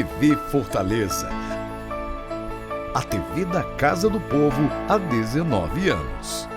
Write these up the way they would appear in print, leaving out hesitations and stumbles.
TV Fortaleza. A TV da Casa do Povo há 19 anos.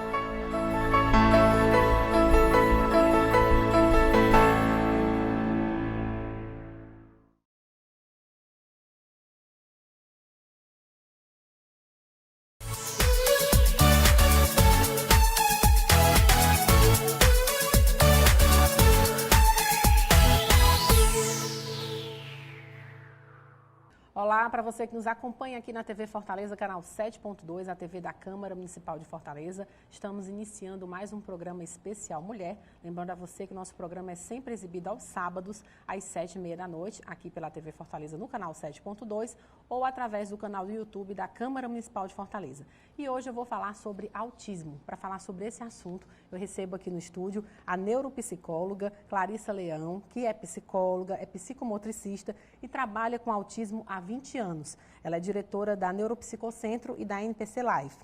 Olá, para você que nos acompanha aqui na TV Fortaleza, canal 7.2, a TV da Câmara Municipal de Fortaleza. Estamos iniciando mais um programa especial Mulher. Lembrando a você que nosso programa é sempre exibido aos sábados, às 7h30 da noite, aqui pela TV Fortaleza no canal 7.2 ou através do canal do YouTube da Câmara Municipal de Fortaleza. E hoje eu vou falar sobre autismo. Para falar sobre esse assunto, eu recebo aqui no estúdio a neuropsicóloga Clarissa Leão, que é psicóloga, é psicomotricista e trabalha com autismo há 20 anos. Ela é diretora da Neuropsicocentro e da NPC Life.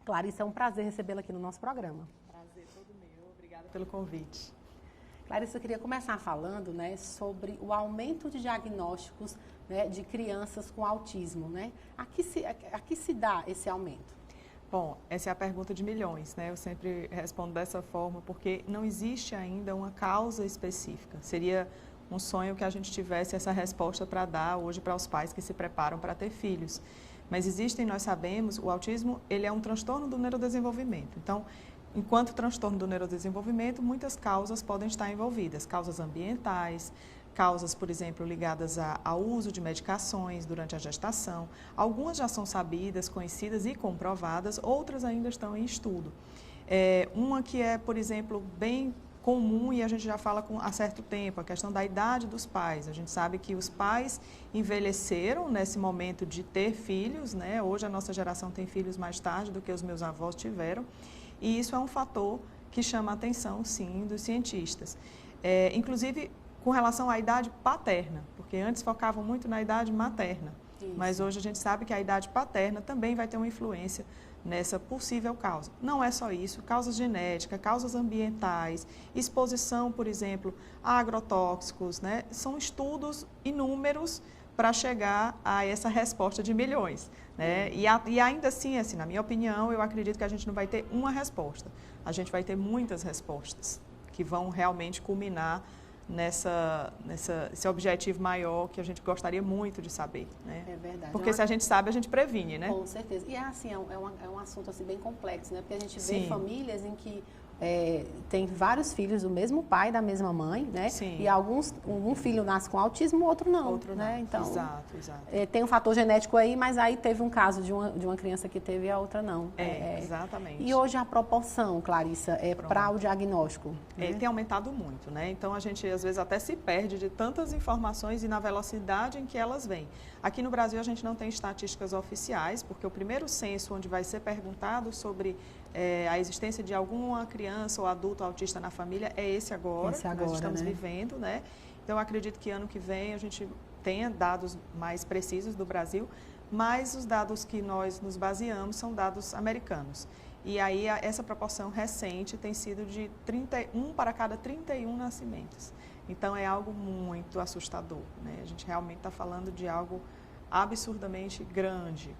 Clarissa, é um prazer recebê-la aqui no nosso programa. Prazer todo meu. Obrigada pelo convite. Clarissa, eu queria começar falando, sobre o aumento de diagnósticos, de crianças com autismo. A que se dá esse aumento? Bom, essa é a pergunta de milhões, Eu sempre respondo dessa forma, porque não existe ainda uma causa específica. Seria um sonho que a gente tivesse essa resposta para dar hoje para os pais que se preparam para ter filhos. Mas existem, nós sabemos, o autismo ele é um transtorno do neurodesenvolvimento. Então, enquanto transtorno do neurodesenvolvimento, muitas causas podem estar envolvidas. Causas ambientais, causas, por exemplo, ligadas ao uso de medicações durante a gestação. Algumas já são sabidas, conhecidas e comprovadas, outras ainda estão em estudo. Uma que é, por exemplo, bem comum e a gente já fala há certo tempo, a questão da idade dos pais. A gente sabe que os pais envelheceram nesse momento de ter filhos, Hoje a nossa geração tem filhos mais tarde do que os meus avós tiveram, e isso é um fator que chama a atenção, sim, dos cientistas. Inclusive, com relação à idade paterna, porque antes focavam muito na idade materna, mas hoje a gente sabe que a idade paterna também vai ter uma influência nessa possível causa. Não é só isso, causas genéticas, causas ambientais, exposição, por exemplo, a agrotóxicos, São estudos inúmeros para chegar a essa resposta de milhões, E ainda assim, na minha opinião, eu acredito que a gente não vai ter uma resposta. A gente vai ter muitas respostas que vão realmente culminar nesse objetivo maior que a gente gostaria muito de saber, É verdade. Porque se a gente sabe, a gente previne, Com certeza. E é um assunto bem complexo, Porque a gente vê Sim. famílias em que tem vários filhos do mesmo pai, da mesma mãe, Sim. E um filho nasce com autismo, outro não. Outro não. Então, exato. Tem um fator genético aí, mas aí teve um caso de uma criança que teve e a outra não. Exatamente. E hoje a proporção, Clarissa, para o diagnóstico? Tem aumentado muito, Então a gente às vezes até se perde de tantas informações e na velocidade em que elas vêm. Aqui no Brasil a gente não tem estatísticas oficiais, porque o primeiro censo onde vai ser perguntado sobre a existência de alguma criança ou adulto autista na família é esse agora, que nós estamos vivendo, Então eu acredito que ano que vem a gente tenha dados mais precisos do Brasil, mas os dados que nós nos baseamos são dados americanos. E aí essa proporção recente tem sido de 31 para cada 31 nascimentos. Então é algo muito assustador, A gente realmente está falando de algo absurdamente grande,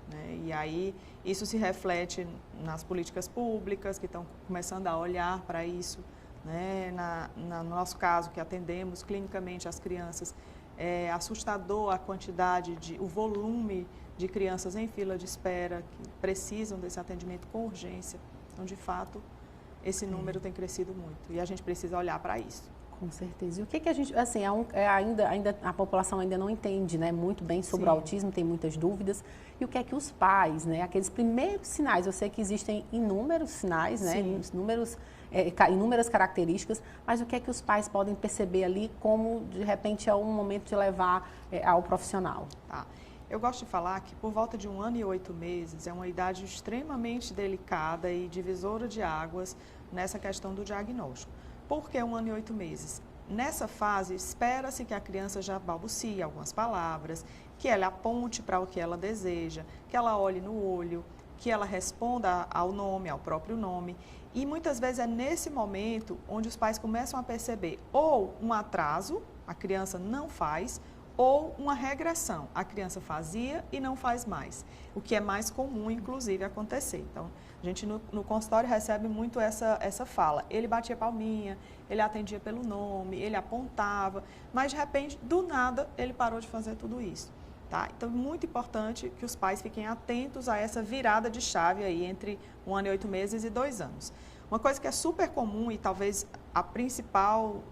E aí isso se reflete nas políticas públicas que estão começando a olhar para isso, No nosso caso, que atendemos clinicamente as crianças, é assustador a quantidade, o volume de crianças em fila de espera que precisam desse atendimento com urgência. Então, de fato, esse número tem crescido muito e a gente precisa olhar para isso. Com certeza. E o que a gente, ainda a população ainda não entende, muito bem sobre o autismo, tem muitas dúvidas. E o que é que os pais, aqueles primeiros sinais, eu sei que existem inúmeros sinais, inúmeras características, mas o que é que os pais podem perceber ali como, de repente, é um momento de levar ao profissional? Tá. Eu gosto de falar que por volta de 1 ano e 8 meses é uma idade extremamente delicada e divisora de águas nessa questão do diagnóstico. Por que 1 ano e 8 meses? Nessa fase, espera-se que a criança já balbucie algumas palavras, que ela aponte para o que ela deseja, que ela olhe no olho, que ela responda ao nome, ao próprio nome. E muitas vezes é nesse momento onde os pais começam a perceber ou um atraso, a criança não faz, ou uma regressão. A criança fazia e não faz mais, o que é mais comum, inclusive, acontecer. Então, a gente no consultório recebe muito essa fala. Ele batia palminha, ele atendia pelo nome, ele apontava, mas de repente, do nada, ele parou de fazer tudo isso. Tá? Então, é muito importante que os pais fiquem atentos a essa virada de chave aí entre 1 ano e 8 meses e 2 anos. Uma coisa que é super comum e talvez a principal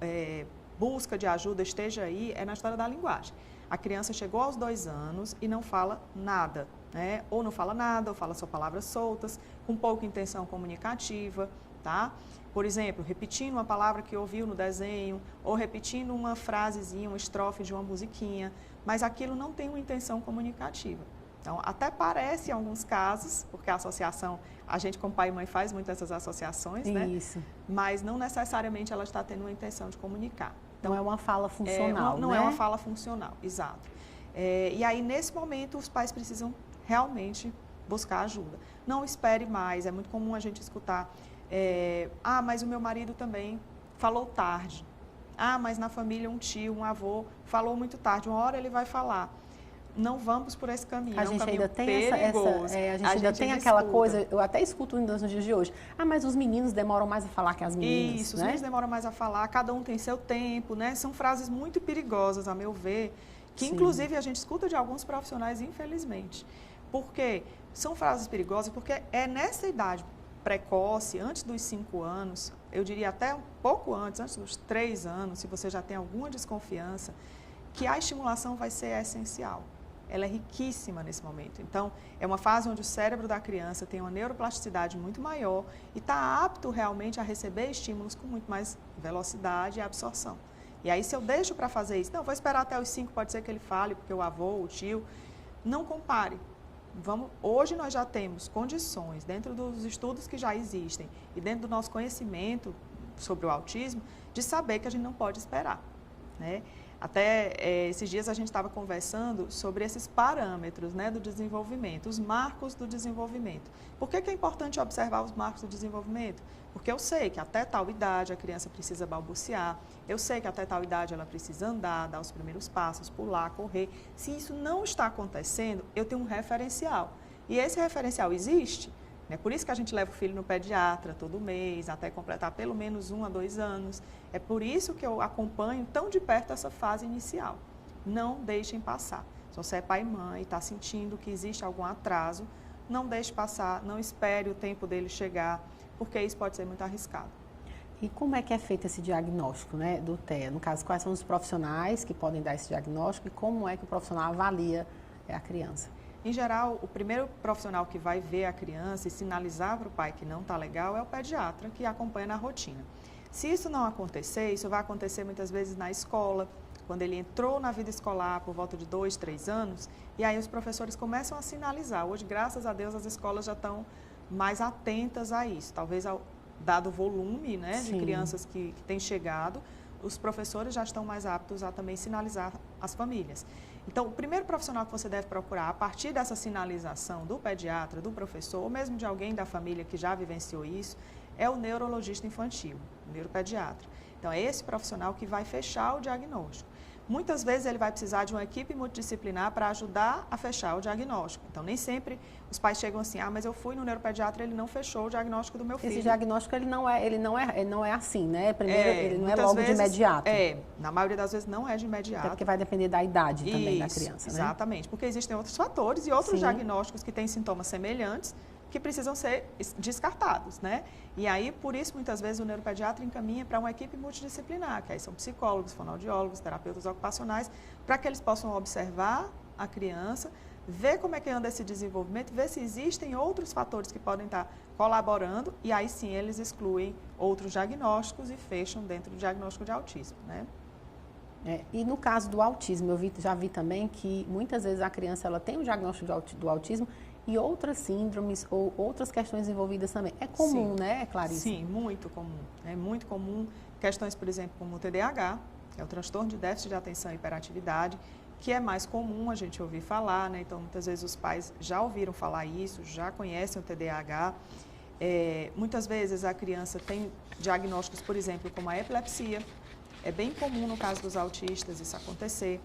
busca de ajuda esteja aí é na história da linguagem. A criança chegou aos 2 anos e não fala nada, né? Ou não fala nada, ou fala só palavras soltas, com pouca intenção comunicativa, tá? Por exemplo, repetindo uma palavra que ouviu no desenho, ou repetindo uma frasezinha, uma estrofe de uma musiquinha, mas aquilo não tem uma intenção comunicativa. Então, até parece em alguns casos, porque a associação, a gente como pai e mãe faz muito essas associações, né? Isso. Mas não necessariamente ela está tendo uma intenção de comunicar. Então, não é uma fala funcional, não né? é uma fala funcional, exato. E aí, nesse momento, os pais precisam realmente buscar ajuda. Não espere mais, é muito comum a gente escutar, mas o meu marido também falou tarde. Mas na família um tio, um avô falou muito tarde, uma hora ele vai falar. Não vamos por esse caminho, a gente ainda tem perigoso. a gente ainda tem aquela coisa, eu até escuto nos dias de hoje, mas os meninos demoram mais a falar que as meninas, Isso, né? Os meninos demoram mais a falar, cada um tem seu tempo, né? São frases muito perigosas, a meu ver, que Sim. inclusive a gente escuta de alguns profissionais, infelizmente. Por quê? São frases perigosas porque é nessa idade precoce, antes dos 5 anos, eu diria até um pouco antes dos 3 anos, se você já tem alguma desconfiança, que a estimulação vai ser essencial. Ela é riquíssima nesse momento. Então, é uma fase onde o cérebro da criança tem uma neuroplasticidade muito maior e está apto realmente a receber estímulos com muito mais velocidade e absorção. E aí, se eu deixo para fazer isso, não, vou esperar até os 5, pode ser que ele fale, porque o avô, o tio, não compare. Hoje nós já temos condições, dentro dos estudos que já existem e dentro do nosso conhecimento sobre o autismo, de saber que a gente não pode esperar, né? Até esses dias a gente estava conversando sobre esses parâmetros, né, do desenvolvimento, os marcos do desenvolvimento. Por que é importante observar os marcos do desenvolvimento? Porque eu sei que até tal idade a criança precisa balbuciar, eu sei que até tal idade ela precisa andar, dar os primeiros passos, pular, correr. Se isso não está acontecendo, eu tenho um referencial. E esse referencial existe. É por isso que a gente leva o filho no pediatra todo mês, até completar pelo menos 1 a 2 anos. É por isso que eu acompanho tão de perto essa fase inicial. Não deixem passar. Se você é pai e mãe e está sentindo que existe algum atraso, não deixe passar, não espere o tempo dele chegar, porque isso pode ser muito arriscado. E como é que é feito esse diagnóstico, né, do TEA? No caso, quais são os profissionais que podem dar esse diagnóstico e como é que o profissional avalia a criança? Em geral, o primeiro profissional que vai ver a criança e sinalizar para o pai que não está legal é o pediatra, que acompanha na rotina. Se isso não acontecer, isso vai acontecer muitas vezes na escola, quando ele entrou na vida escolar por volta de 2, 3 anos, e aí os professores começam a sinalizar. Hoje, graças a Deus, as escolas já estão mais atentas a isso. Talvez, dado o volume, né, de crianças que têm chegado, os professores já estão mais aptos a também sinalizar as famílias. Então, o primeiro profissional que você deve procurar, a partir dessa sinalização do pediatra, do professor, ou mesmo de alguém da família que já vivenciou isso, é o neurologista infantil, o neuropediatra. Então, é esse profissional que vai fechar o diagnóstico. Muitas vezes ele vai precisar de uma equipe multidisciplinar para ajudar a fechar o diagnóstico. Então, nem sempre os pais chegam assim, mas eu fui no neuropediatra e ele não fechou o diagnóstico do meu filho. Esse diagnóstico ele não é assim, né? Primeiro, ele não é logo vezes, de imediato. Na maioria das vezes não é de imediato. Até porque vai depender da idade também da criança, né? Exatamente, porque existem outros fatores e outros diagnósticos que têm sintomas semelhantes que precisam ser descartados, né? E aí, por isso, muitas vezes o neuropediatra encaminha para uma equipe multidisciplinar, que aí são psicólogos, fonoaudiólogos, terapeutas ocupacionais, para que eles possam observar a criança, ver como é que anda esse desenvolvimento, ver se existem outros fatores que podem estar colaborando, e aí sim eles excluem outros diagnósticos e fecham dentro do diagnóstico de autismo, né? E no caso do autismo, já vi também que muitas vezes a criança ela tem o diagnóstico do autismo e outras síndromes ou outras questões envolvidas também. É comum, né, Clarice? Sim, muito comum. É muito comum questões, por exemplo, como o TDAH, que é o transtorno de déficit de atenção e hiperatividade, que é mais comum a gente ouvir falar, né? Então, muitas vezes os pais já ouviram falar isso, já conhecem o TDAH. Muitas vezes a criança tem diagnósticos, por exemplo, como a epilepsia. É bem comum no caso dos autistas isso acontecer.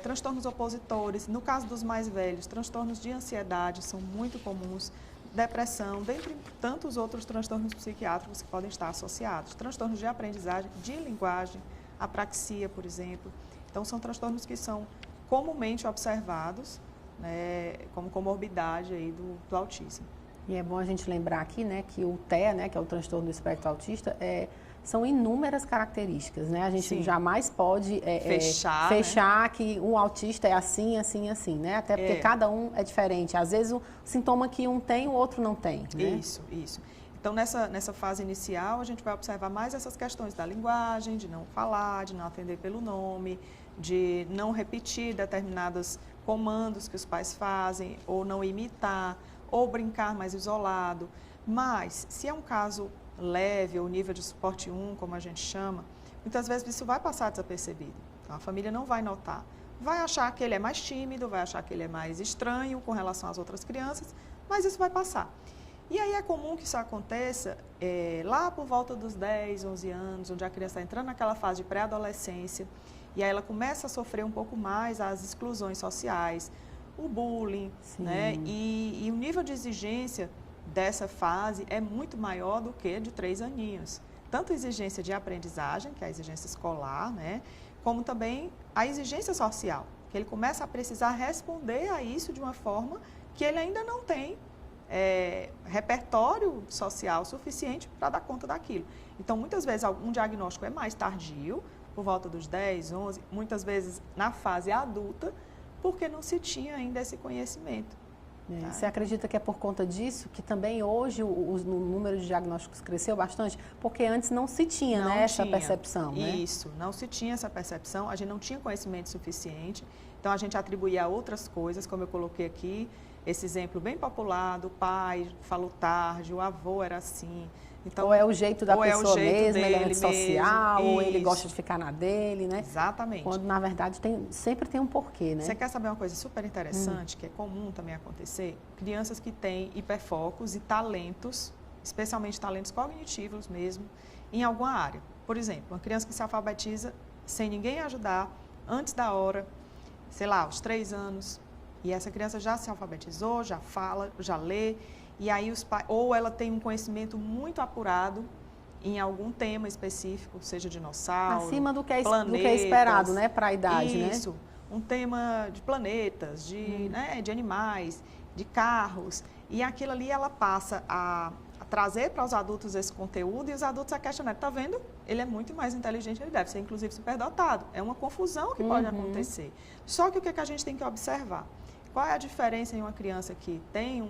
Transtornos opositores, no caso dos mais velhos, transtornos de ansiedade são muito comuns, depressão, dentre tantos outros transtornos psiquiátricos que podem estar associados. Transtornos de aprendizagem, de linguagem, apraxia, por exemplo. Então, são transtornos que são comumente observados, né, como comorbidade aí do autismo. E é bom a gente lembrar aqui, né, que o TEA, né, que é o transtorno do espectro autista, são inúmeras características, né? A gente Sim. jamais pode fechar, né, que um autista é assim, assim, assim, né? Até porque cada um é diferente. Às vezes o sintoma que um tem, o outro não tem, né? Isso. Então, nessa fase inicial, a gente vai observar mais essas questões da linguagem, de não falar, de não atender pelo nome, de não repetir determinados comandos que os pais fazem, ou não imitar, ou brincar mais isolado. Mas, se é um caso leve, ou nível de suporte 1, como a gente chama, muitas vezes isso vai passar desapercebido. Então, a família não vai notar. Vai achar que ele é mais tímido, vai achar que ele é mais estranho com relação às outras crianças, mas isso vai passar. E aí é comum que isso aconteça lá por volta dos 10, 11 anos, onde a criança está entrando naquela fase de pré-adolescência, e aí ela começa a sofrer um pouco mais as exclusões sociais, o bullying, né? E o nível de exigência dessa fase é muito maior do que de 3 aninhos. Tanto a exigência de aprendizagem, que é a exigência escolar, né? Como também a exigência social, que ele começa a precisar responder a isso de uma forma que ele ainda não tem repertório social suficiente para dar conta daquilo. Então, muitas vezes, um diagnóstico é mais tardio, por volta dos 10, 11, muitas vezes na fase adulta, porque não se tinha ainda esse conhecimento. Tá? Você acredita que é por conta disso que também hoje o número de diagnósticos cresceu bastante? Porque antes não se tinha, né, essa percepção, né? Isso, não se tinha essa percepção, a gente não tinha conhecimento suficiente, então a gente atribuía a outras coisas, como eu coloquei aqui, esse exemplo bem popular do pai falou tarde, o avô era assim. Então, ou é o jeito da pessoa mesmo, ele é antissocial, ou ele Isso. gosta de ficar na dele, né? Exatamente. Quando, na verdade, sempre tem um porquê, né? Você quer saber uma coisa super interessante, que é comum também acontecer? Crianças que têm hiperfocos e talentos, especialmente talentos cognitivos mesmo, em alguma área. Por exemplo, uma criança que se alfabetiza sem ninguém ajudar, antes da hora, sei lá, aos 3 anos, e essa criança já se alfabetizou, já fala, já lê, e aí os pais, ou ela tem um conhecimento muito apurado em algum tema específico, seja dinossauro, acima do que é planetas, esperado, né, para a idade, né? Isso, um tema de planetas, né, de animais, de carros, e aquilo ali ela passa a trazer para os adultos esse conteúdo e os adultos a questionar, tá vendo? Ele é muito mais inteligente, ele deve ser inclusive superdotado. É uma confusão que pode acontecer. Só que o que a gente tem que observar? Qual é a diferença em uma criança que tem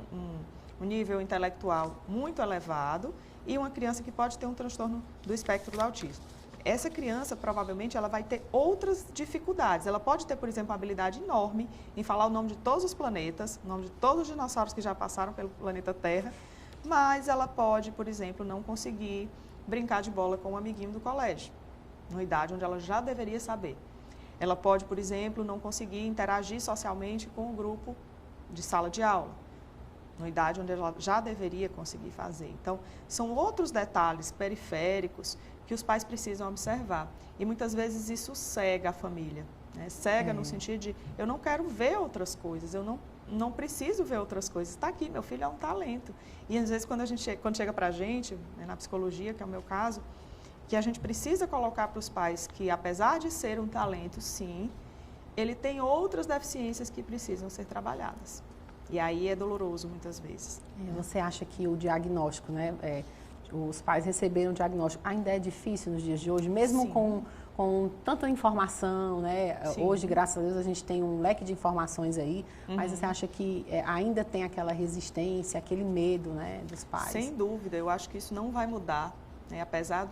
um nível intelectual muito elevado e uma criança que pode ter um transtorno do espectro do autismo? Essa criança, provavelmente, ela vai ter outras dificuldades. Ela pode ter, por exemplo, uma habilidade enorme em falar o nome de todos os planetas, o nome de todos os dinossauros que já passaram pelo planeta Terra, mas ela pode, por exemplo, não conseguir brincar de bola com um amiguinho do colégio, numa idade onde ela já deveria saber. Ela pode, por exemplo, não conseguir interagir socialmente com o grupo de sala de aula, numa idade onde ela já deveria conseguir fazer. Então, são outros detalhes periféricos que os pais precisam observar. E muitas vezes isso cega a família, né? Cega no sentido de, eu não quero ver outras coisas, eu não preciso ver outras coisas. Está aqui, meu filho é um talento. E às vezes quando chega para a gente, né, na psicologia, que é o meu caso, que a gente precisa colocar para os pais que, apesar de ser um talento, sim, ele tem outras deficiências que precisam ser trabalhadas. E aí é doloroso muitas vezes. Você acha que o diagnóstico, né, os pais receberem o diagnóstico, ainda é difícil nos dias de hoje, mesmo com tanta informação, né? Hoje, graças a Deus, a gente tem um leque de informações aí, mas você acha que ainda tem aquela resistência, aquele medo, né, dos pais? Sem dúvida, eu acho que isso não vai mudar, né? Apesar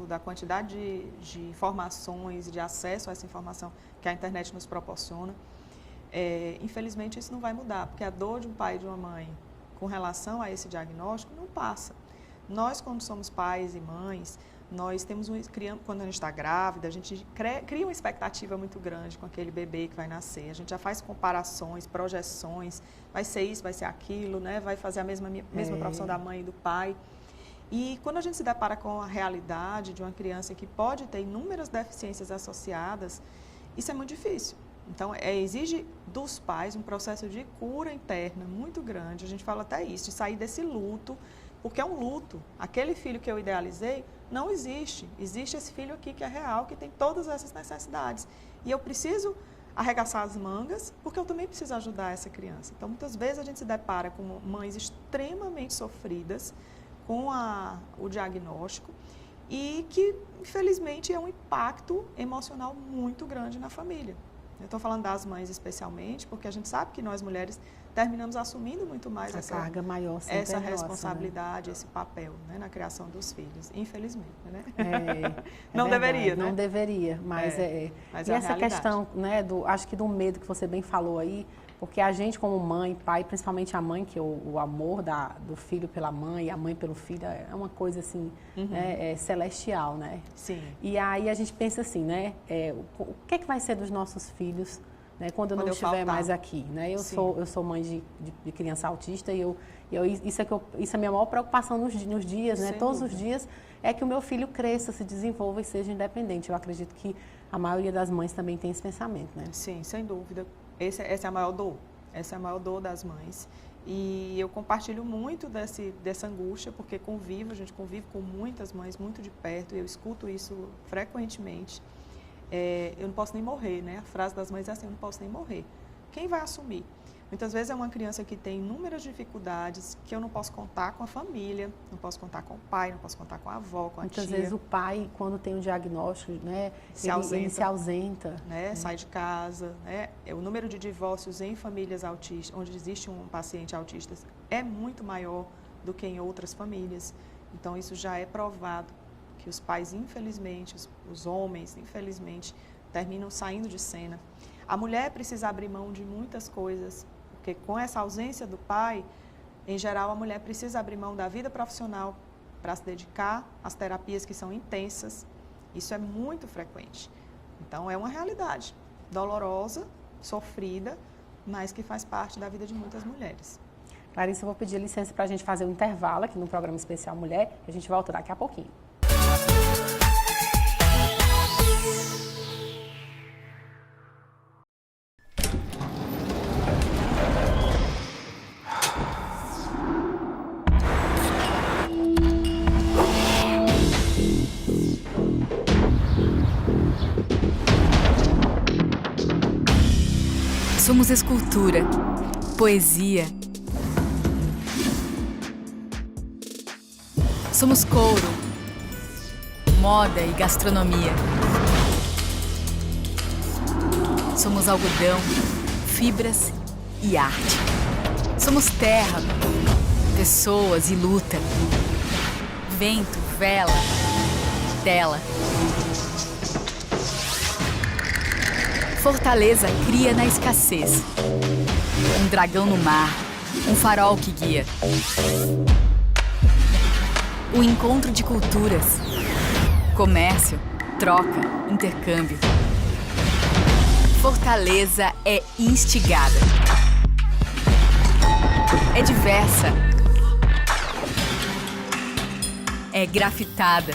da quantidade de informações, de acesso a essa informação que a internet nos proporciona, infelizmente isso não vai mudar, porque a dor de um pai e de uma mãe com relação a esse diagnóstico não passa. Nós, quando somos pais e mães, nós temos quando a gente está grávida, a gente cria uma expectativa muito grande com aquele bebê que vai nascer. A gente já faz comparações, projeções, vai ser isso, vai ser aquilo, né? Vai fazer a mesma profissão da mãe e do pai. E quando a gente se depara com a realidade de uma criança que pode ter inúmeras deficiências associadas, isso é muito difícil. Então, exige dos pais um processo de cura interna muito grande. A gente fala até isso, de sair desse luto, porque é um luto. Aquele filho que eu idealizei não existe. Existe esse filho aqui que é real, que tem todas essas necessidades. E eu preciso arregaçar as mangas, porque eu também preciso ajudar essa criança. Então, muitas vezes a gente se depara com mães extremamente sofridas com o diagnóstico e que, infelizmente, é um impacto emocional muito grande na família. Eu estou falando das mães especialmente, porque a gente sabe que nós mulheres terminamos assumindo muito mais essa carga maior, essa nossa, responsabilidade, né? esse papel, né, na criação dos filhos, infelizmente, né? Não verdade, deveria, né? Não deveria, mas mas e é a essa realidade. questão, né, acho que do medo que você bem falou aí, porque a gente como mãe, pai, principalmente a mãe, que o amor do filho pela mãe, a mãe pelo filho, é uma coisa assim, né, celestial, né? Sim. E aí a gente pensa assim, né, o que é que vai ser dos nossos filhos, né, quando eu não estiver mais aqui, né? Eu sou mãe de criança autista e isso é a minha maior preocupação nos dias, né? Todos os dias é que o meu filho cresça, se desenvolva e seja independente. Eu acredito que a maioria das mães também tem esse pensamento, né? Sim, sem dúvida. Essa é a maior dor. Essa é a maior dor das mães. E eu compartilho muito dessa angústia, porque a gente convive com muitas mães muito de perto, e eu escuto isso frequentemente. Eu não posso nem morrer, né? A frase das mães é assim, eu não posso nem morrer. Quem vai assumir? Muitas vezes é uma criança que tem inúmeras dificuldades, que eu não posso contar com a família, não posso contar com o pai, não posso contar com a avó, com a tia. Muitas vezes o pai, quando tem um diagnóstico, né, ele se ausenta. Né? Sai de casa. Né? O número de divórcios em famílias autistas, onde existe um paciente autista, é muito maior do que em outras famílias. Então, isso já é provado, que os pais, infelizmente, os homens, infelizmente, terminam saindo de cena. A mulher precisa abrir mão de muitas coisas, porque com essa ausência do pai, em geral, a mulher precisa abrir mão da vida profissional para se dedicar às terapias que são intensas. Isso é muito frequente. Então, é uma realidade dolorosa, sofrida, mas que faz parte da vida de muitas mulheres. Clarissa, eu vou pedir licença para a gente fazer um intervalo aqui no programa Especial Mulher, e a gente volta daqui a pouquinho. Somos escultura, poesia. Somos couro, moda e gastronomia. Somos algodão, fibras e arte. Somos terra, pessoas e luta. Vento, vela, tela. Fortaleza cria na escassez. Um dragão no mar, um farol que guia. O encontro de culturas. Comércio, troca, intercâmbio. Fortaleza é instigada. É diversa. É grafitada.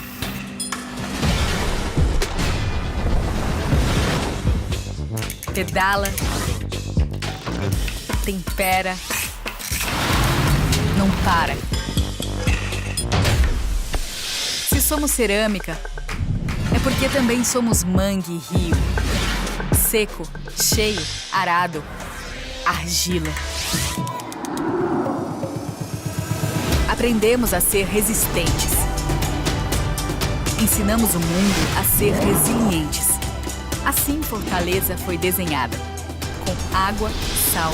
Pedala, tempera, não para. Se somos cerâmica, é porque também somos mangue e rio. Seco, cheio, arado, argila. Aprendemos a ser resistentes. Ensinamos o mundo a ser resilientes. Assim Fortaleza foi desenhada, com água, sal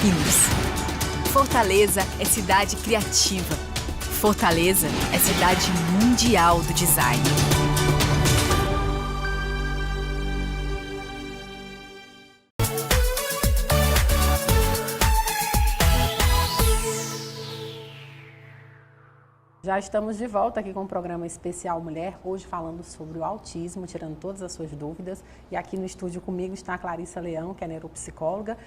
e luz. Fortaleza é cidade criativa. Fortaleza é cidade mundial do design. Já estamos de volta aqui com o programa Especial Mulher, hoje falando sobre o autismo, tirando todas as suas dúvidas. E aqui no estúdio comigo está a Clarissa Leão, que é neuropsicóloga.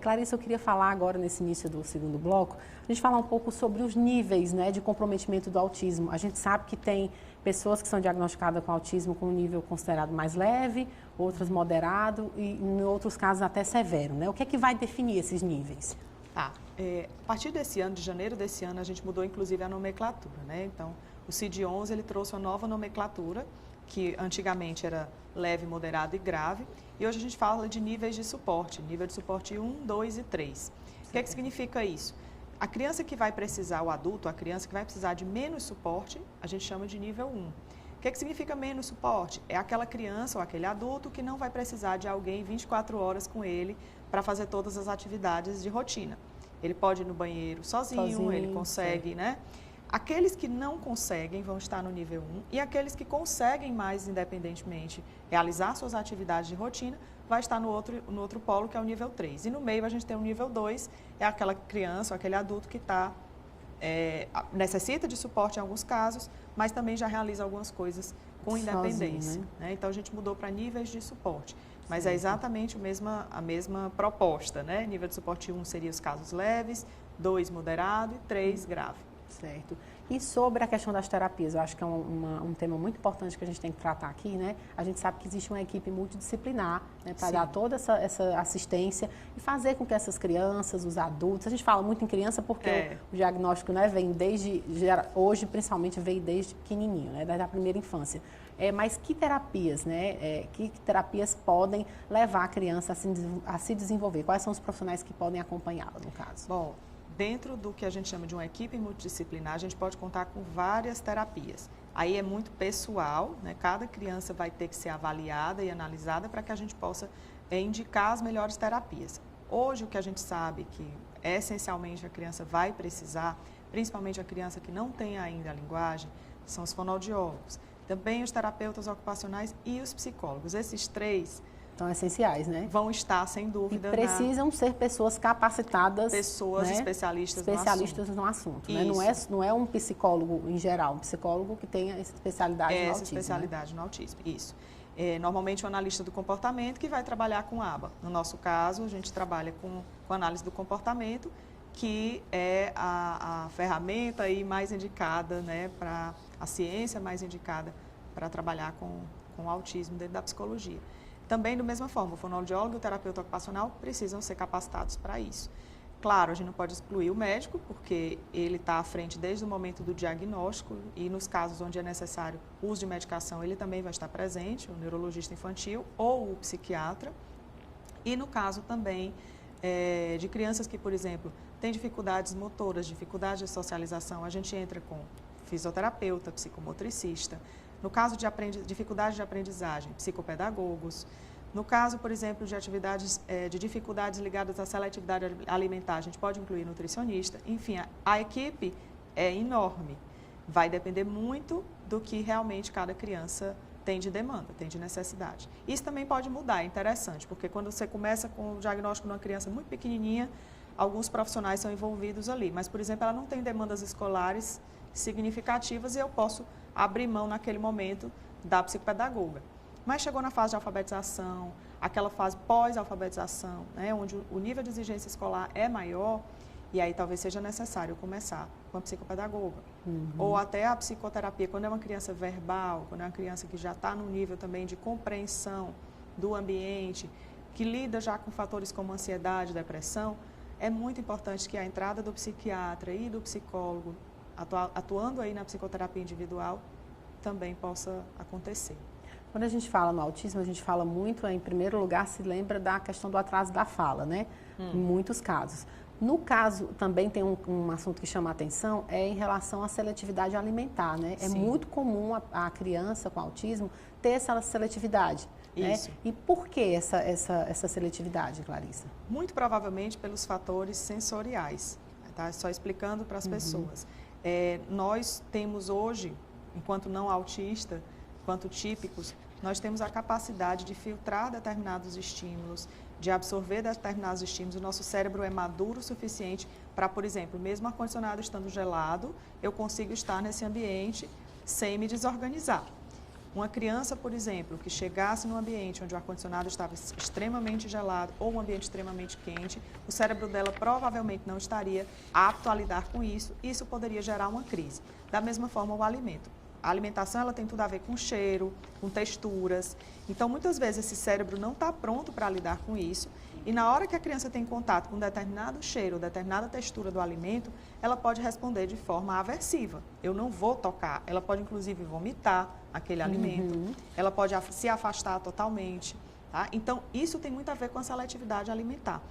Clarissa, eu queria falar agora, nesse início do segundo bloco, a gente falar um pouco sobre os níveis, né, de comprometimento do autismo. A gente sabe que tem pessoas que são diagnosticadas com autismo com um nível considerado mais leve, outras moderado e, em outros casos, até severo, né? O que é que vai definir esses níveis? Tá. A partir desse ano, de janeiro desse ano, a gente mudou inclusive a nomenclatura, né? Então, o CID-11 ele trouxe uma nova nomenclatura, que antigamente era leve, moderado e grave, e hoje a gente fala de níveis de suporte, nível de suporte 1, 2 e 3. O que é que significa isso? A criança que vai precisar, o adulto, a criança que vai precisar de menos suporte, a gente chama de nível 1. O que é que significa menos suporte? É aquela criança ou aquele adulto que não vai precisar de alguém 24 horas com ele para fazer todas as atividades de rotina. Ele pode ir no banheiro sozinho, ele consegue, né? Aqueles que não conseguem vão estar no nível 1 e aqueles que conseguem mais independentemente realizar suas atividades de rotina vai estar no outro polo, que é o nível 3. E no meio a gente tem o nível 2, é aquela criança, aquele adulto que necessita de suporte em alguns casos, mas também já realiza algumas coisas com independência. Sozinho, né? Então a gente mudou para níveis de suporte. Mas é exatamente a mesma proposta, né? Nível de suporte 1 seria os casos leves, 2 moderado e 3 grave. Certo. E sobre a questão das terapias, eu acho que é um tema muito importante que a gente tem que tratar aqui, né? A gente sabe que existe uma equipe multidisciplinar, né, para dar toda essa assistência e fazer com que essas crianças, os adultos, a gente fala muito em criança porque o diagnóstico, né, vem hoje principalmente veio desde pequenininho, né, desde a primeira infância. Mas que terapias, né? Que terapias podem levar a criança a se desenvolver? Quais são os profissionais que podem acompanhá-la, no caso? Bom, dentro do que a gente chama de uma equipe multidisciplinar, a gente pode contar com várias terapias. Aí é muito pessoal, né? Cada criança vai ter que ser avaliada e analisada para que a gente possa indicar as melhores terapias. Hoje, o que a gente sabe que essencialmente a criança vai precisar, principalmente a criança que não tem ainda a linguagem, são os fonoaudiólogos. Também os terapeutas ocupacionais e os psicólogos. Esses três são essenciais, né? Vão estar, sem dúvida, e precisam ser pessoas capacitadas. Pessoas, né? especialistas no assunto. Né? Não é um psicólogo em geral, um psicólogo que tenha especialidade no autismo. Essa especialidade, né? No autismo, isso. Normalmente o analista do comportamento que vai trabalhar com ABA. No nosso caso, a gente trabalha com análise do comportamento, que é a ferramenta aí mais indicada, né, para a ciência mais indicada para trabalhar com o autismo dentro da psicologia. Também, da mesma forma, o fonoaudiólogo e o terapeuta ocupacional precisam ser capacitados para isso. Claro, a gente não pode excluir o médico, porque ele está à frente desde o momento do diagnóstico e nos casos onde é necessário o uso de medicação, ele também vai estar presente, o neurologista infantil ou o psiquiatra. E no caso também de crianças que, por exemplo, têm dificuldades motoras, dificuldades de socialização, a gente entra com fisioterapeuta, psicomotricista. No caso de dificuldade de aprendizagem, psicopedagogos. No caso, por exemplo, de atividades de dificuldades ligadas à seletividade alimentar, a gente pode incluir nutricionista. Enfim, a equipe é enorme. Vai depender muito do que realmente cada criança tem de demanda, tem de necessidade. Isso também pode mudar, é interessante, porque quando você começa com o diagnóstico de uma criança muito pequenininha, alguns profissionais são envolvidos ali. Mas, por exemplo, ela não tem demandas escolares significativas e eu posso abrir mão naquele momento da psicopedagoga. Mas chegou na fase de alfabetização, aquela fase pós-alfabetização, né, onde o nível de exigência escolar é maior, e aí talvez seja necessário começar com a psicopedagoga. Ou até a psicoterapia, quando é uma criança verbal, quando é uma criança que já está no nível também de compreensão do ambiente, que lida já com fatores como ansiedade, depressão, é muito importante que a entrada do psiquiatra e do psicólogo, atuando aí na psicoterapia individual, também possa acontecer. Quando a gente fala no autismo, a gente fala muito, em primeiro lugar, se lembra da questão do atraso da fala, né? Em muitos casos. No caso, também tem um assunto que chama a atenção, é em relação à seletividade alimentar, né? É muito comum a criança com autismo ter essa seletividade. Isso. Né? E por que essa seletividade, Clarissa? Muito provavelmente pelos fatores sensoriais, tá? Só explicando para as pessoas. Nós temos hoje, enquanto não autista, enquanto típicos, nós temos a capacidade de filtrar determinados estímulos, de absorver determinados estímulos. O nosso cérebro é maduro o suficiente para, por exemplo, mesmo ar-condicionado estando gelado, eu consigo estar nesse ambiente sem me desorganizar. Uma criança, por exemplo, que chegasse num ambiente onde o ar-condicionado estava extremamente gelado ou um ambiente extremamente quente, o cérebro dela provavelmente não estaria apto a lidar com isso. Isso poderia gerar uma crise. Da mesma forma, o alimento. a alimentação ela tem tudo a ver com cheiro, com texturas. Então, muitas vezes, esse cérebro não está pronto para lidar com isso. E na hora que a criança tem contato com determinado cheiro, determinada textura do alimento, ela pode responder de forma aversiva. Eu não vou tocar. Ela pode, inclusive, vomitar aquele alimento. Ela pode se afastar totalmente. Tá? Então, isso tem muito a ver com a seletividade alimentar.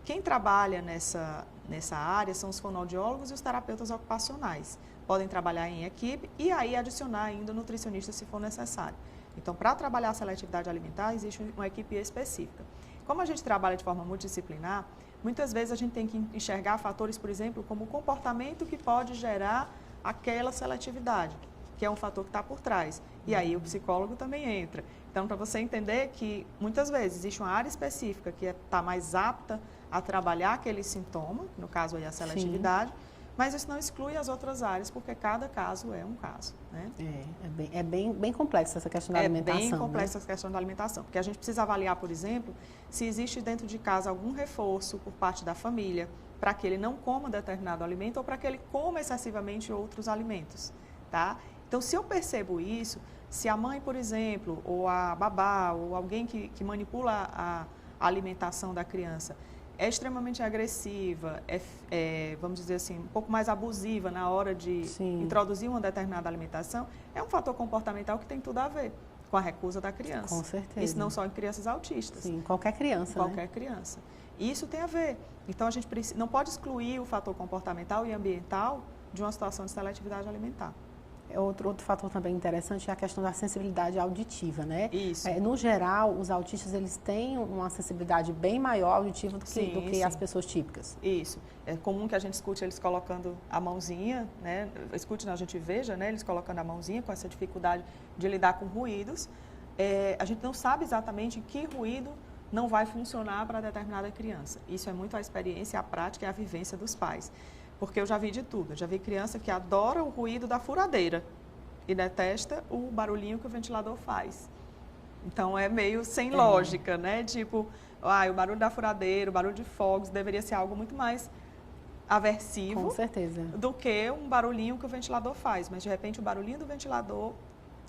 Quem trabalha nessa área são os fonoaudiólogos e os terapeutas ocupacionais. Podem trabalhar em equipe e aí adicionar ainda o nutricionista se for necessário. Então, para trabalhar a seletividade alimentar, existe uma equipe específica. Como a gente trabalha de forma multidisciplinar, muitas vezes a gente tem que enxergar fatores, por exemplo, como o comportamento que pode gerar aquela seletividade, que é um fator que está por trás. E aí o psicólogo também entra. Então, para você entender que muitas vezes existe uma área específica que está mais apta a trabalhar aquele sintoma, no caso aí a seletividade, mas isso não exclui as outras áreas, porque cada caso é um caso. Né? É bem complexa essa questão da alimentação. É bem complexa essa questão da alimentação, porque a gente precisa avaliar, por exemplo, se existe dentro de casa algum reforço por parte da família para que ele não coma determinado alimento ou para que ele coma excessivamente outros alimentos. Tá? Então, se eu percebo isso, se a mãe, por exemplo, ou a babá, ou alguém que manipula a alimentação da criança, é extremamente agressiva, vamos dizer assim, um pouco mais abusiva na hora de introduzir uma determinada alimentação, é um fator comportamental que tem tudo a ver com a recusa da criança. Com certeza. Isso não só em crianças autistas. Sim, qualquer criança. Qualquer criança. E isso tem a ver. Então, a gente não pode excluir o fator comportamental e ambiental de uma situação de seletividade alimentar. Outro fator também interessante é a questão da sensibilidade auditiva, né? Isso. No geral, os autistas eles têm uma sensibilidade bem maior auditiva do que as pessoas típicas. Isso. É comum que a gente escute eles colocando a mãozinha, né? Escute, não, a gente veja, né? Eles colocando a mãozinha com essa dificuldade de lidar com ruídos. A gente não sabe exatamente que ruído não vai funcionar para determinada criança. Isso é muito a experiência, a prática e a vivência dos pais. Porque eu já vi de tudo. Eu já vi criança que adora o ruído da furadeira e detesta o barulhinho que o ventilador faz. Então, é meio sem lógica, né? Tipo, o barulho da furadeira, o barulho de fogos deveria ser algo muito mais aversivo. Com certeza. Do que um barulhinho que o ventilador faz. Mas, de repente, o barulhinho do ventilador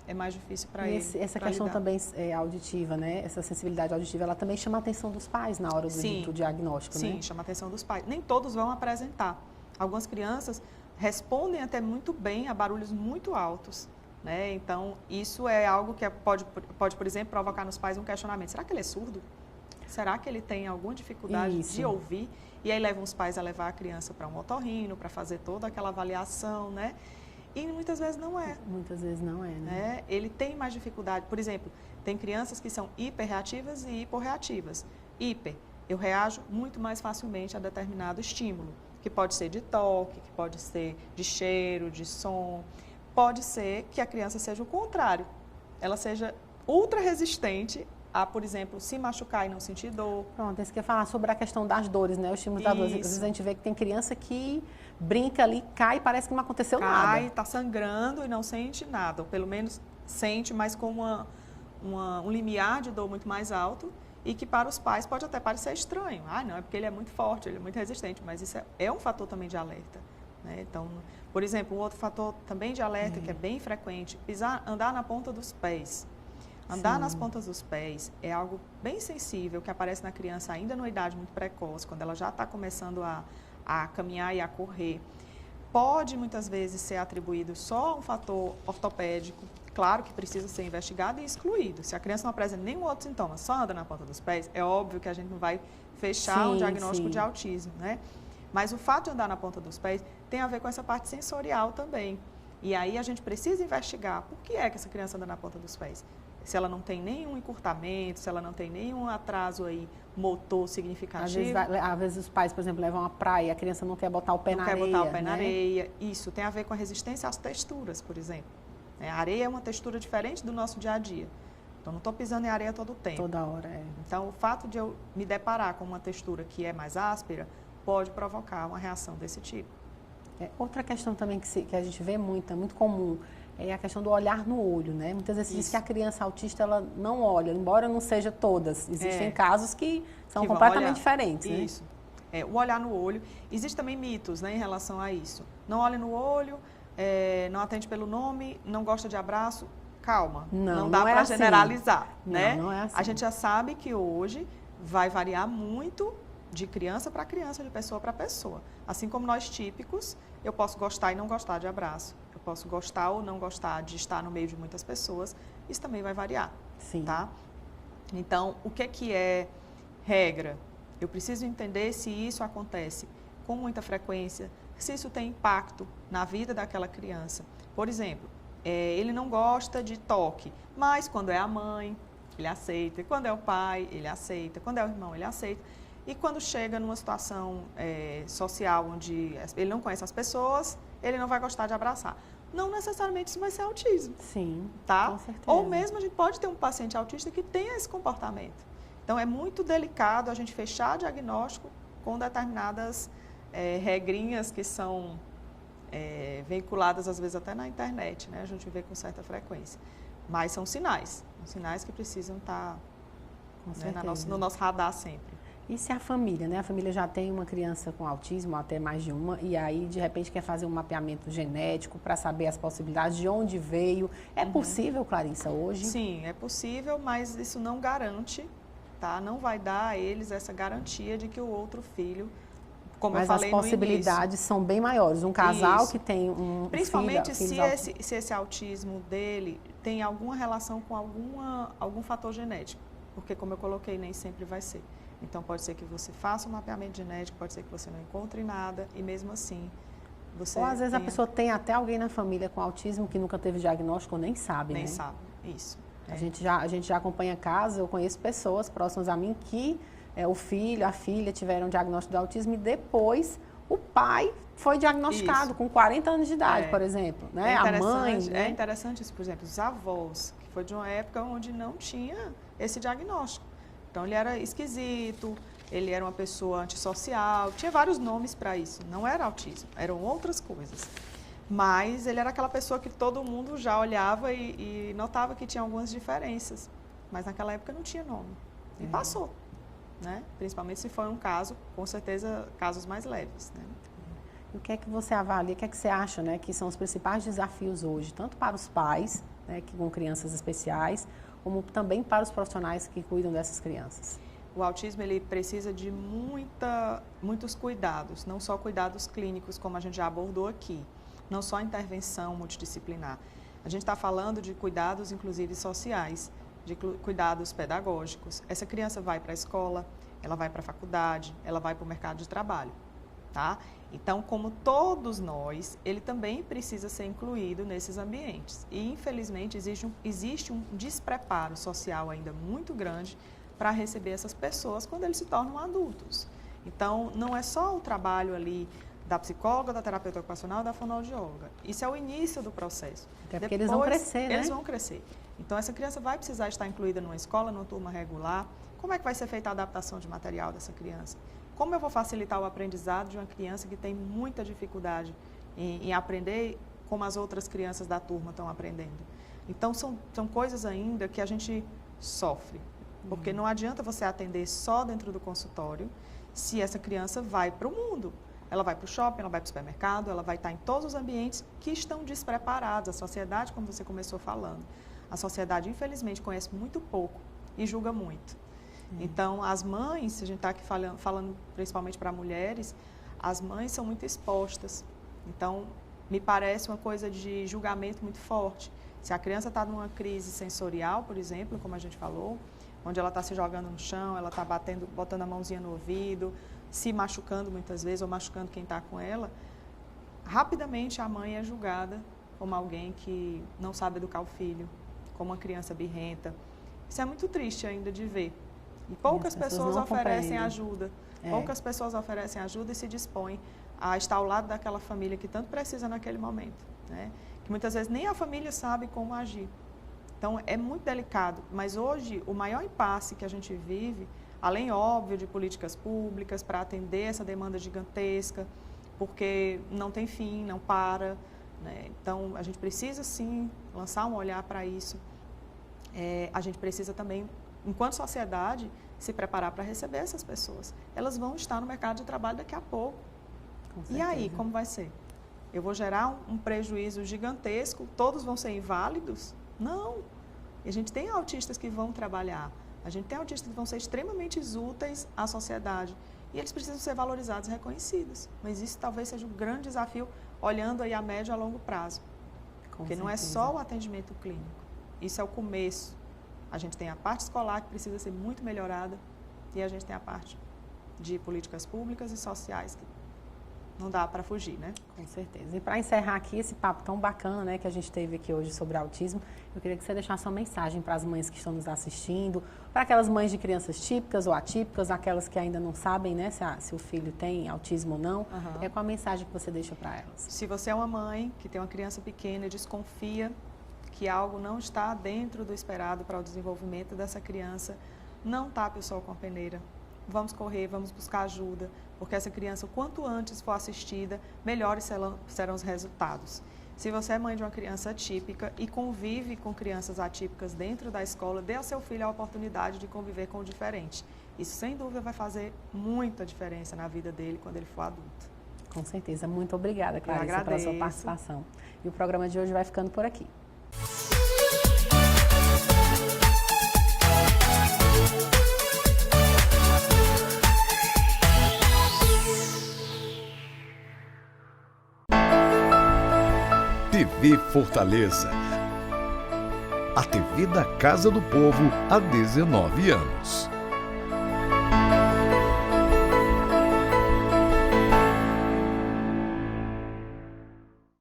é mais difícil para ele. Essa questão lidar. Também auditiva, né? Essa sensibilidade auditiva, ela também chama a atenção dos pais na hora do diagnóstico, né? Sim, chama a atenção dos pais. Nem todos vão apresentar. Algumas crianças respondem até muito bem a barulhos muito altos, né? Então, isso é algo que pode, por exemplo, provocar nos pais um questionamento. Será que ele é surdo? Será que ele tem alguma dificuldade de ouvir? E aí levam os pais a levar a criança para um otorrino, para fazer toda aquela avaliação, né? E muitas vezes não é. Muitas vezes não é, né? Ele tem mais dificuldade. Por exemplo, tem crianças que são hiperreativas e hiporreativas. Hiper, eu reajo muito mais facilmente a determinado estímulo, que pode ser de toque, que pode ser de cheiro, de som. Pode ser que a criança seja o contrário. Ela seja ultra resistente a, por exemplo, se machucar e não sentir dor. Pronto, isso que eu ia falar sobre a questão das dores, né? Os estímulos da dor. Às vezes a gente vê que tem criança que brinca ali, cai e parece que não aconteceu nada. Cai, está sangrando e não sente nada. Ou pelo menos sente, mas com um limiar de dor muito mais alto. E que para os pais pode até parecer estranho. Não, é porque ele é muito forte, ele é muito resistente, mas isso é um fator também de alerta. Né? Então, por exemplo, um outro fator também de alerta que é bem frequente, andar na ponta dos pés. Andar nas pontas dos pés é algo bem sensível que aparece na criança ainda numa idade muito precoce, quando ela já está começando a caminhar e a correr. Pode muitas vezes ser atribuído só a um fator ortopédico. Claro que precisa ser investigado e excluído. Se a criança não apresenta nenhum outro sintoma, só anda na ponta dos pés, é óbvio que a gente não vai fechar um diagnóstico de autismo, né? Mas o fato de andar na ponta dos pés tem a ver com essa parte sensorial também. E aí a gente precisa investigar por que é que essa criança anda na ponta dos pés. Se ela não tem nenhum encurtamento, se ela não tem nenhum atraso aí motor significativo. Às vezes os pais, por exemplo, levam à praia e a criança não quer botar o pé na areia. Não quer botar o pé na areia. Isso tem a ver com a resistência às texturas, por exemplo. A areia é uma textura diferente do nosso dia a dia. Então, não estou pisando em areia todo o tempo. Toda hora, Então, o fato de eu me deparar com uma textura que é mais áspera pode provocar uma reação desse tipo. Outra questão também que a gente vê muito, é muito comum, é a questão do olhar no olho, né? Muitas vezes diz que a criança autista, ela não olha, embora não seja todas. Existem casos que são completamente diferentes, né? Isso. O olhar no olho. Existem também mitos, né, em relação a isso. Não olhe no olho, não atende pelo nome, não gosta de abraço. Calma, Não dá é para assim. generalizar, né? Não é assim. A gente já sabe que hoje vai variar muito de criança para criança, de pessoa para pessoa. Assim como nós típicos, eu posso gostar e não gostar de abraço. Eu posso gostar ou não gostar de estar no meio de muitas pessoas. Isso também vai variar, Sim. tá? Então, o que é regra? Eu preciso entender se isso acontece com muita frequência, se isso tem impacto na vida daquela criança. Por exemplo, ele não gosta de toque, mas quando é a mãe, ele aceita. Quando é o pai, ele aceita. Quando é o irmão, ele aceita. E quando chega numa situação social onde ele não conhece as pessoas, ele não vai gostar de abraçar. Não necessariamente isso vai ser autismo. Sim, Tá? com certeza. Ou mesmo a gente pode ter um paciente autista que tenha esse comportamento. Então, é muito delicado a gente fechar diagnóstico com determinadas regrinhas que são veiculadas, às vezes, até na internet, né? A gente vê com certa frequência. Mas são sinais que precisam estar no nosso radar sempre. E se a família, né? A família já tem uma criança com autismo, até mais de uma, e aí, de repente, quer fazer um mapeamento genético para saber as possibilidades, de onde veio. É possível, Clarissa, hoje? Sim, é possível, mas isso não garante, tá? Não vai dar a eles essa garantia de que o outro filho, como eu falei no início. Mas as possibilidades são bem maiores. Um casal que tem um principalmente se esse autismo dele tem alguma relação com algum fator genético. Porque, como eu coloquei, nem sempre vai ser. Então, pode ser que você faça um mapeamento genético, pode ser que você não encontre nada e, mesmo assim, você Ou, às vezes, a pessoa tem até alguém na família com autismo que nunca teve diagnóstico ou nem sabe, né? Nem sabe, isso. A gente já acompanha casos, eu conheço pessoas próximas a mim que o filho, a filha tiveram diagnóstico de autismo e depois o pai foi diagnosticado com 40 anos de idade, por exemplo. Né? A mãe. É interessante isso, por exemplo, os avós, que foi de uma época onde não tinha esse diagnóstico. Então, ele era esquisito, ele era uma pessoa antissocial, tinha vários nomes para isso. Não era autismo, eram outras coisas. Mas ele era aquela pessoa que todo mundo já olhava e notava que tinha algumas diferenças. Mas naquela época não tinha nome. E passou, né? Principalmente se foi um caso, com certeza, casos mais leves, né? O que é que você avalia, o que é que você acha, né, que são os principais desafios hoje, tanto para os pais, né, que com crianças especiais, como também para os profissionais que cuidam dessas crianças? O autismo, ele precisa de muitos cuidados, não só cuidados clínicos, como a gente já abordou aqui, não só intervenção multidisciplinar. A gente está falando de cuidados, inclusive, sociais, de cuidados pedagógicos. Essa criança vai para a escola, ela vai para a faculdade, ela vai para o mercado de trabalho, tá? Então, como todos nós, ele também precisa ser incluído nesses ambientes. E, infelizmente, existe um despreparo social ainda muito grande para receber essas pessoas quando eles se tornam adultos. Então, não é só o trabalho ali da psicóloga, da terapeuta ocupacional, da fonoaudióloga. Isso é o início do processo. Até porque eles vão crescer, né? Eles vão crescer. Então, essa criança vai precisar estar incluída numa escola, numa turma regular. Como é que vai ser feita a adaptação de material dessa criança? Como eu vou facilitar o aprendizado de uma criança que tem muita dificuldade em aprender como as outras crianças da turma estão aprendendo? Então, são coisas ainda que a gente sofre. Porque não adianta você atender só dentro do consultório se essa criança vai para o mundo. Ela vai para o shopping, ela vai para o supermercado, ela vai estar em todos os ambientes que estão despreparados. A sociedade, como você começou falando, a sociedade, infelizmente, conhece muito pouco e julga muito. Então, as mães, a gente está aqui falando principalmente para mulheres, as mães são muito expostas. Então, me parece uma coisa de julgamento muito forte. Se a criança está numa crise sensorial, por exemplo, como a gente falou, onde ela está se jogando no chão, ela está botando a mãozinha no ouvido, se machucando muitas vezes ou machucando quem está com ela, rapidamente a mãe é julgada como alguém que não sabe educar o filho, como uma criança birrenta. Isso é muito triste ainda de ver. E poucas pessoas oferecem ajuda. Poucas pessoas oferecem ajuda e se dispõem a estar ao lado daquela família que tanto precisa naquele momento, né? Que muitas vezes nem a família sabe como agir. Então, é muito delicado. Mas hoje, o maior impasse que a gente vive, além, óbvio, de políticas públicas para atender essa demanda gigantesca, porque não tem fim, não para, né? Então, a gente precisa, sim, lançar um olhar para isso. A gente precisa também, enquanto sociedade, se preparar para receber essas pessoas. Elas vão estar no mercado de trabalho daqui a pouco. E aí, como vai ser? Eu vou gerar um prejuízo gigantesco, todos vão ser inválidos? Não. E a gente tem autistas que vão trabalhar, a gente tem autistas que vão ser extremamente úteis à sociedade e eles precisam ser valorizados e reconhecidos. Mas isso talvez seja um grande desafio, olhando aí a médio e a longo prazo. Porque não é só o atendimento clínico, isso é o começo. A gente tem a parte escolar que precisa ser muito melhorada e a gente tem a parte de políticas públicas e sociais que não dá para fugir, né? Com certeza. E para encerrar aqui esse papo tão bacana, né, que a gente teve aqui hoje sobre autismo, eu queria que você deixasse uma mensagem para as mães que estão nos assistindo, para aquelas mães de crianças típicas ou atípicas, aquelas que ainda não sabem, né, se o filho tem autismo ou não. É qual a mensagem que você deixa para elas? Se você é uma mãe que tem uma criança pequena e desconfia que algo não está dentro do esperado para o desenvolvimento dessa criança, não tape o sol com a peneira. Vamos correr, vamos buscar ajuda, porque essa criança, o quanto antes for assistida, melhores serão os resultados. Se você é mãe de uma criança atípica e convive com crianças atípicas dentro da escola, dê ao seu filho a oportunidade de conviver com o diferente. Isso, sem dúvida, vai fazer muita diferença na vida dele quando ele for adulto. Com certeza. Muito obrigada, Clarissa, pela sua participação. E o programa de hoje vai ficando por aqui. TV Fortaleza. A TV da Casa do Povo há 19 anos.